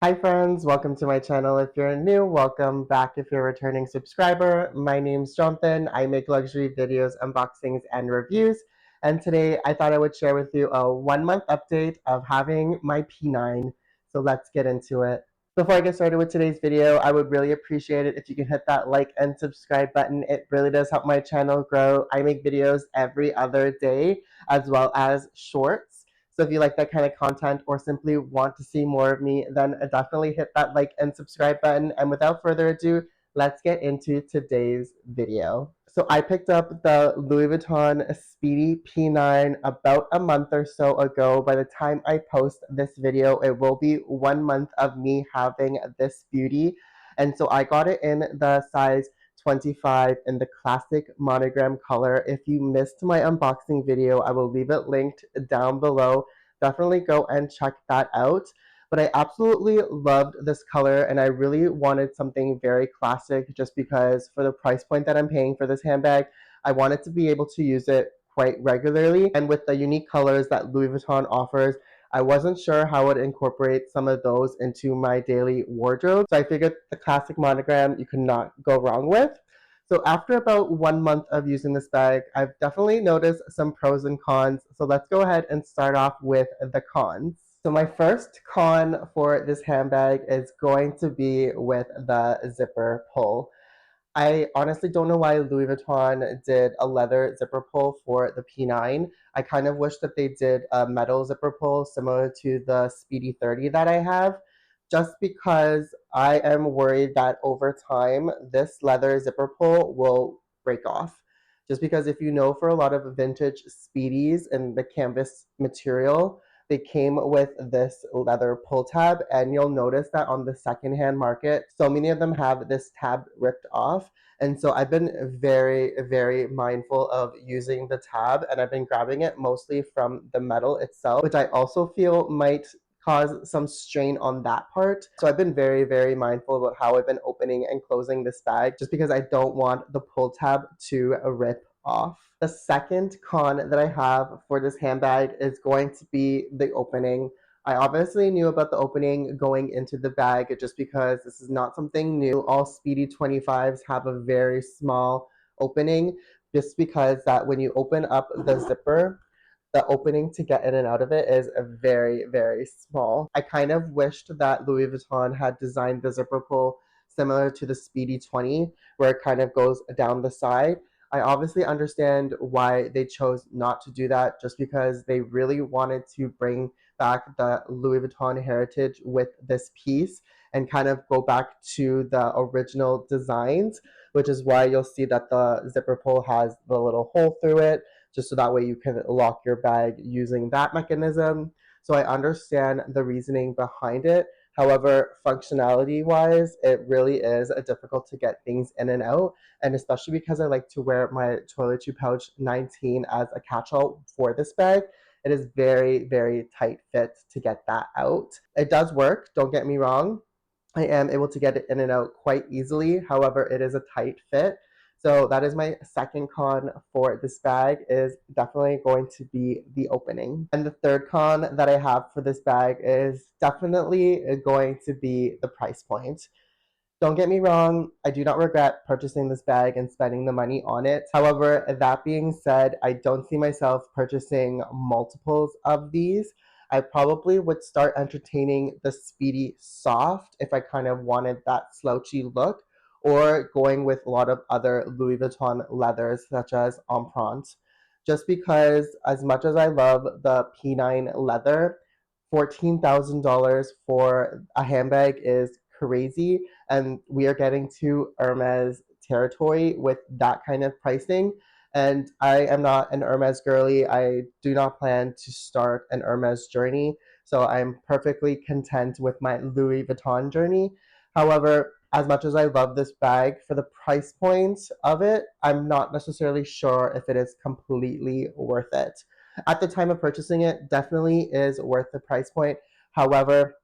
Hi friends, welcome to my channel. If you're new, welcome back if you're a returning subscriber. My name's Jonathan. I make luxury videos, unboxings, and reviews. And today I thought I would share with you a 1 month update of having my P9. So let's get into it. Before I get started with today's video, I would really appreciate it if you can hit that like and subscribe button. It really does help my channel grow. I make videos every other day as well as shorts. So if you like that kind of content or simply want to see more of me, then definitely hit that like and subscribe button. And without further ado, let's get into today's video. So I picked up the Louis Vuitton Speedy P9 about a month or so ago. By the time I post this video, it will be 1 month of me having this beauty. And so I got it in the size 25 in the classic monogram color. If you missed my unboxing video, I will leave it linked down below. Definitely go and check that out. But I absolutely loved this color and I really wanted something very classic just because for the price point that I'm paying for this handbag, I wanted to be able to use it quite regularly. And with the unique colors that Louis Vuitton offers, I wasn't sure how I would incorporate some of those into my daily wardrobe. So I figured the classic monogram you could not go wrong with. So after about 1 month of using this bag, I've definitely noticed some pros and cons. So let's go ahead and start off with the cons. So my first con for this handbag is going to be with the zipper pull. I honestly don't know why Louis Vuitton did a leather zipper pull for the P9. I kind of wish that they did a metal zipper pull similar to the Speedy 30 that I have, just because I am worried that over time this leather zipper pull will break off. Just because if you know, for a lot of vintage Speedies and the canvas material, they came with this leather pull tab, and you'll notice that on the secondhand market, so many of them have this tab ripped off. And so I've been very, very mindful of using the tab, and I've been grabbing it mostly from the metal itself, which I also feel might cause some strain on that part. So I've been very, very mindful about how I've been opening and closing this bag just because I don't want the pull tab to rip off. The second con that I have for this handbag is going to be the opening. I obviously knew about the opening going into the bag just because this is not something new. All Speedy 25s have a very small opening just because that when you open up the zipper, the opening to get in and out of it is very, very small. I kind of wished that Louis Vuitton had designed the zipper pull similar to the Speedy 20, where it kind of goes down the side. I obviously understand why they chose not to do that, just because they really wanted to bring back the Louis Vuitton heritage with this piece and kind of go back to the original designs, which is why you'll see that the zipper pull has the little hole through it, just so that way you can lock your bag using that mechanism. So I understand the reasoning behind it. However, functionality wise, it really is difficult to get things in and out. And especially because I like to wear my toiletry pouch 19 as a catch-all for this bag, it is very, very tight fit to get that out. It does work, don't get me wrong. I am able to get it in and out quite easily. However, it is a tight fit. So that is my second con for this bag, is definitely going to be the opening. And the third con that I have for this bag is definitely going to be the price point. Don't get me wrong, I do not regret purchasing this bag and spending the money on it. However, that being said, I don't see myself purchasing multiples of these. I probably would start entertaining the Speedy Soft if I kind of wanted that slouchy look, or going with a lot of other Louis Vuitton leathers such as Empreinte. Just because, as much as I love the P9 leather, $14,000 for a handbag is crazy, and we are getting to Hermes territory with that kind of pricing. And I am not an Hermes girly. I do not plan to start an Hermes journey. So I'm perfectly content with my Louis Vuitton journey. However, as much as I love this bag, for the price point of it, I'm not necessarily sure if it is completely worth it. At the time of purchasing it, definitely is worth the price point. However,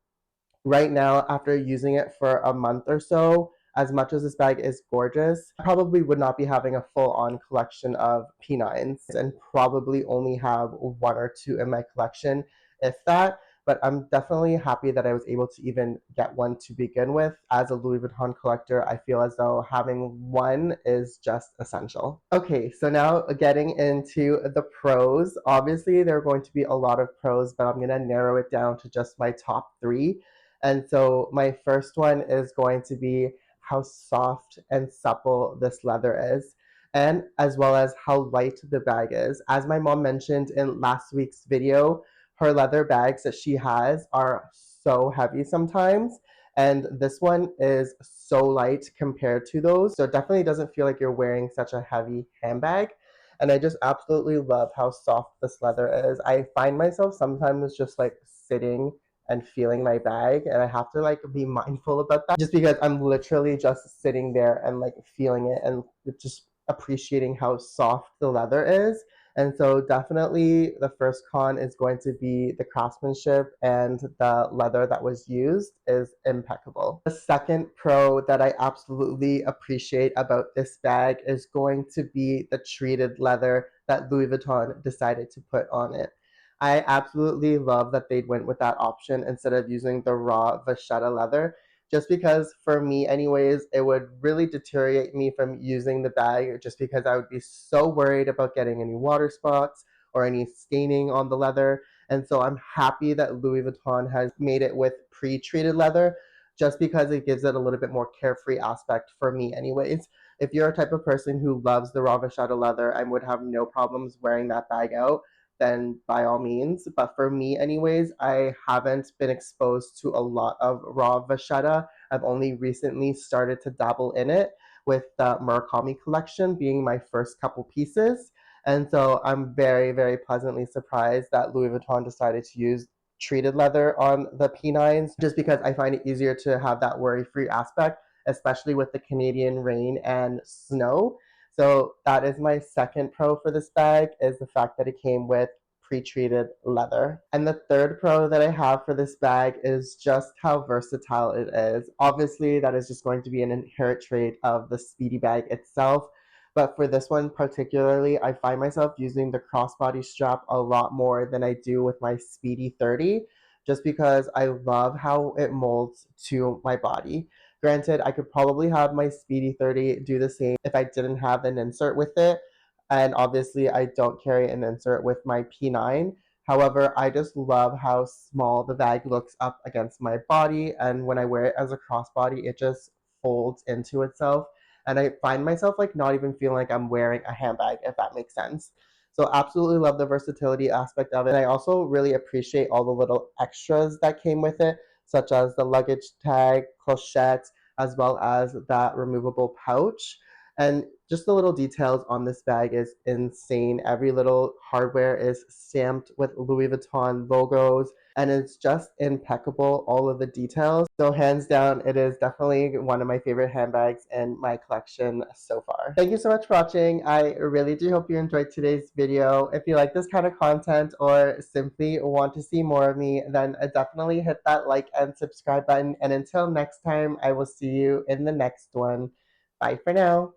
right now, after using it for a month or so, as much as this bag is gorgeous, I probably would not be having a full-on collection of P9s and probably only have one or two in my collection, if that. but I'm definitely happy that I was able to even get one to begin with. As a Louis Vuitton collector, I feel as though having one is just essential. Okay, so now getting into the pros. Obviously, there are going to be a lot of pros, but I'm going to narrow it down to just my top three. And so my first one is going to be how soft and supple this leather is, and as well as how light the bag is. As my mom mentioned in last week's video, her leather bags that she has are so heavy sometimes, and this one is so light compared to those. So it definitely doesn't feel like you're wearing such a heavy handbag. And I just absolutely love how soft this leather is. I find myself sometimes just like sitting and feeling my bag, and I have to like be mindful about that just because I'm literally just sitting there and like feeling it and just appreciating how soft the leather is. And so definitely the first con is going to be the craftsmanship, and the leather that was used is impeccable. The second pro that I absolutely appreciate about this bag is going to be the treated leather that Louis Vuitton decided to put on it. I absolutely love that they went with that option instead of using the raw vachetta leather, just because for me anyways, it would really deteriorate me from using the bag, just because I would be so worried about getting any water spots or any staining on the leather. And so I'm happy that Louis Vuitton has made it with pre-treated leather, just because it gives it a little bit more carefree aspect for me anyways. If you're a type of person who loves the raw vachetta leather and would have no problems wearing that bag out, then by all means. But for me, anyways, I haven't been exposed to a lot of raw vachetta. I've only recently started to dabble in it, with the Murakami collection being my first couple pieces. And so I'm very, very pleasantly surprised that Louis Vuitton decided to use treated leather on the P9s, just because I find it easier to have that worry-free aspect, especially with the Canadian rain and snow. So that is my second pro for this bag, is the fact that it came with pre-treated leather. And the third pro that I have for this bag is just how versatile it is. Obviously, that is just going to be an inherent trait of the Speedy bag itself. But for this one particularly, I find myself using the crossbody strap a lot more than I do with my Speedy 30, just because I love how it molds to my body. Granted, I could probably have my Speedy 30 do the same if I didn't have an insert with it. And obviously, I don't carry an insert with my P9. However, I just love how small the bag looks up against my body. And when I wear it as a crossbody, it just folds into itself. And I find myself like not even feeling like I'm wearing a handbag, if that makes sense. So absolutely love the versatility aspect of it. And I also really appreciate all the little extras that came with it, such as the luggage tag, clochette, as well as that removable pouch. And just the little details on this bag is insane. Every little hardware is stamped with Louis Vuitton logos, and it's just impeccable, all of the details. So hands down, it is definitely one of my favorite handbags in my collection so far. Thank you so much for watching. I really do hope you enjoyed today's video. If you like this kind of content or simply want to see more of me, then definitely hit that like and subscribe button. And until next time, I will see you in the next one. Bye for now.